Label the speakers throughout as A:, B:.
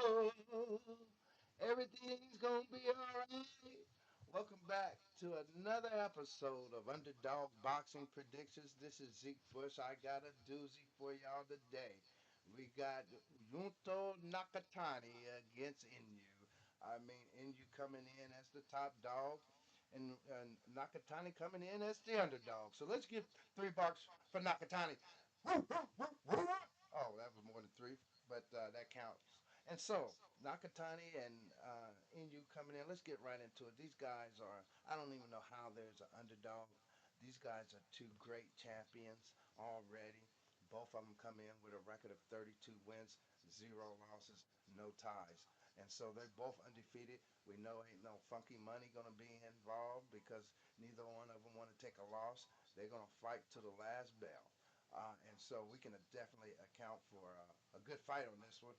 A: know everything's gonna be alright. Welcome back to another episode of Underdog Boxing Predictions. This is Zeke Bush. I got a doozy for y'all today. We got Junto Nakatani against Inu. I mean, Inu coming in as the top dog, and Nakatani coming in as the underdog. So let's give 3 barks for Nakatani. Oh, that was more than three, but that counts. And so, Nakatani and Inu coming in. Let's get right into it. These guys are, I don't even know how there's an underdog. These guys are two great champions already. Both of them come in with a record of 32 wins, 0 losses, no ties. And so they're both undefeated. We know ain't no funky money going to be involved because neither one of them want to take a loss. They're going to fight to the last bell. And so we can definitely account for a good fight on this one,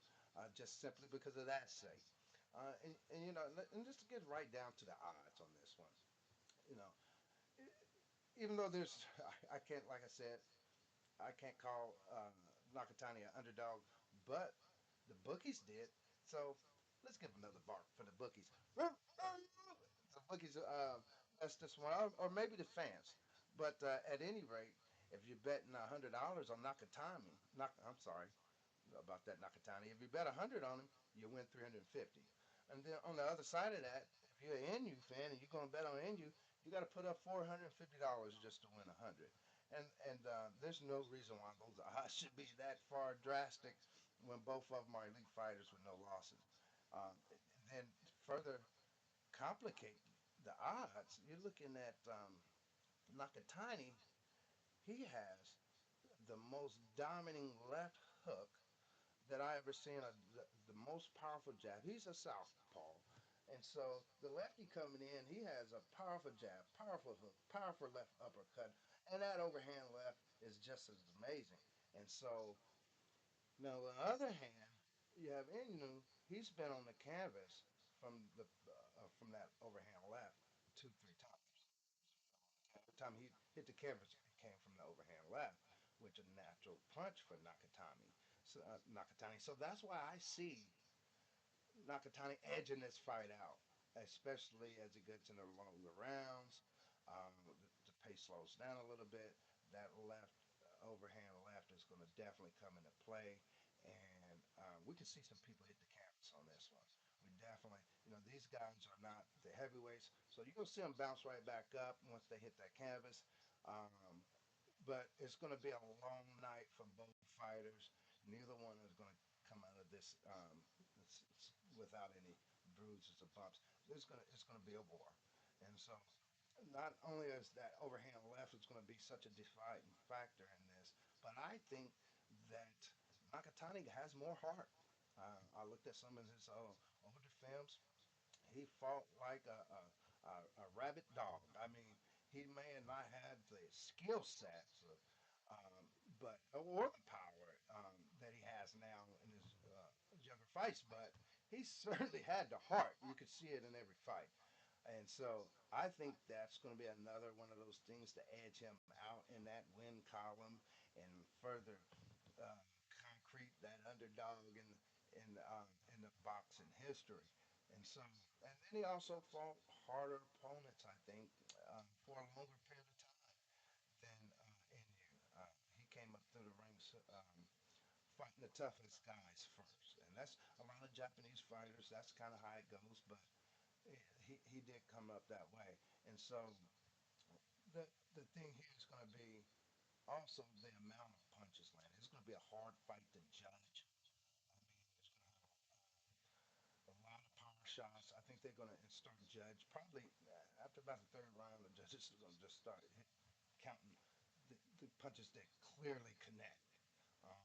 A: just simply because of that sake. And you know, and just to get right down to the odds on this one, you know, even though there's, I can't, like I said, I can't call Nakatani an underdog, but the bookies did. So let's give another bark for the bookies. The bookies messed this one, or maybe the fans. But at any rate, if you're betting $100 on Nakatani, I'm sorry about that Nakatani. If you bet 100 on him, you win 350. And then on the other side of that, if you're an NU fan and you're going to bet on NU, you got to put up $450 just to win 100. And there's no reason why those odds should be that far drastic when both of them are elite fighters with no losses. Um, then further complicate the odds, you're looking at Nakatani. He has the most dominating left hook that I ever seen. The most powerful jab. He's a southpaw, and so the lefty coming in, he has a powerful jab, powerful hook, powerful left uppercut, and that overhand left is just as amazing. And so now, on the other hand, you have Inu. He's been on the canvas from that overhand left 2, 3 times. Every time he hit the canvas, it came from the overhand left, which is a natural punch for Nakatani. Nakatani. So that's why I see Nakatani edging this fight out, especially as it gets into longer rounds. The pace slows down a little bit. That left overhand left is going to definitely come into play, and we can see some people hit the canvas on this one. We definitely, these guys are not the heavyweights, so you're going to see them bounce right back up once they hit that canvas. Um, but it's going to be a long night for both fighters. Neither one is going to come out of this without any bruises or bumps. It's going to be a war, and so not only is that overhand left is going to be such a deciding factor in this, but I think that Nakatani has more heart. I looked at some of his older films. He fought like a rabid dog. I mean, he may have not had the skill sets of, but or the power that he has now in his younger fights, but he certainly had the heart. You could see it in every fight. And so I think that's going to be another one of those things to edge him out in that win column and further uh, concrete that underdog in the boxing history. And so, and then he also fought harder opponents, I think, for a longer period of time than Inu. He came up through the ranks fighting the toughest guys first, and that's a lot of Japanese fighters. That's kind of how it goes, but he did come up that way. And so the thing here is going to be also the amount of punches landed. It's going to be a hard fight to judge. I mean, it's going to have a lot of power shots. I think they're going to start judge probably after about the third round. The judges are going to just start counting the punches that clearly connect. Um,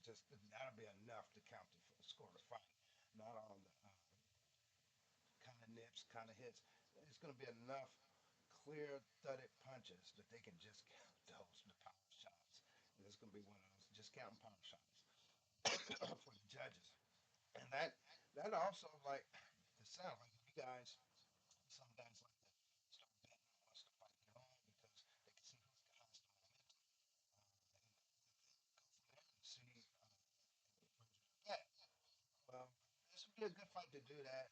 A: just that'll be enough to count the score of the fight, not on the kind of nips, kind of hits. It's going to be enough clear thudded punches that they can just count those the power shots. And it's going to be one of those just counting power shots for the judges. And that also like the sound like you guys, some guys like to start betting once the fight get on because they can see who's the highest momentum and go from there and see where to bet. Well, this be a good fight to do that.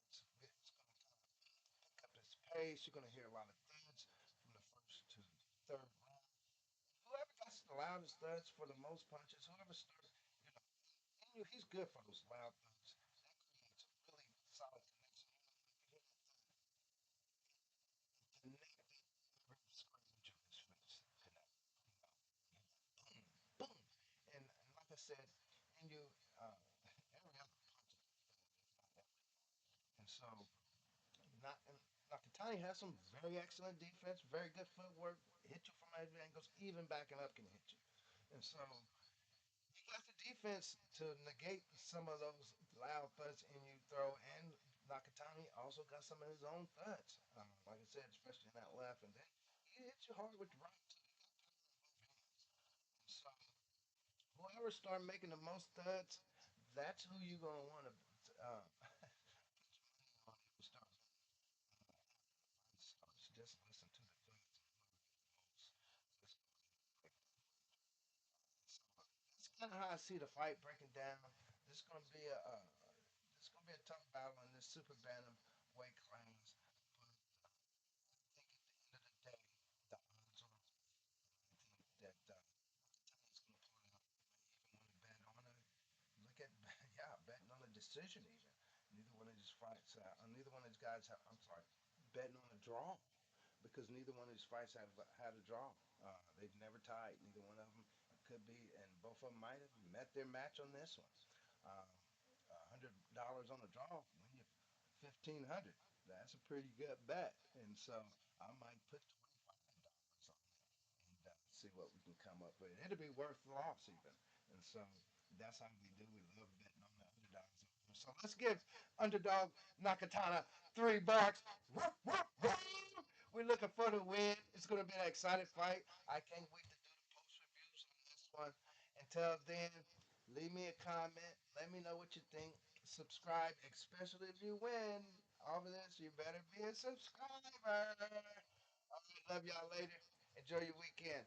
A: It's going to kind of pick up its pace. You're going to hear a lot of thuds from the first to third round. Whoever gets the loudest thuds for the most punches, whoever starts, you know, he's good for those loud thuds. That creates a really solid connection. You know, if you hear that thud, the neck, every square inch of his face connect. You know, boom, boom, and like I said, and you, uh, every other punch is good, if not every. And so, not and Nakatani has some very excellent defense, very good footwork, hit you from every angles, even backing up can hit you. And so you got the defense to negate some of those loud thuds in you throw, and Nakatani also got some of his own thuds. Like I said, especially in that left, and then he hits you hard with the right too. He got power in both hands. And so whoever start making the most thuds, that's who you're gonna want to put your money on. If you start fight starts, just listen to the thuds and whoever gets the most. Just quick. So that's kind of how I see the fight breaking down. This is gonna be it's gonna be a tough battle in this super bantam weight class. But I think at the end of the day, the odds are. I think that Tony's gonna pull it out. You may even want to bet on it. Look at yeah, betting on a decision even. Neither one of these fights, neither one of these guys have. I'm sorry, betting on a draw because neither one of these fights have had a draw. They've never tied. Neither one of them. It could be, and both of them might have met their match on this one. $100 on a draw, win you 1,500. That's a pretty good bet, and so I might put $25 on it and see what we can come up with. It'll be worth the loss even, and so that's how we do. We love betting on the underdogs. So let's give underdog Nakatana 3 bucks. Woof, woof, woof. We're looking for the win. It's going to be an exciting fight. I can't wait to do the post reviews on this one. Until then, leave me a comment. Let me know what you think. Subscribe, especially if you win all of this. You better be a subscriber. All right, love y'all later. Enjoy your weekend.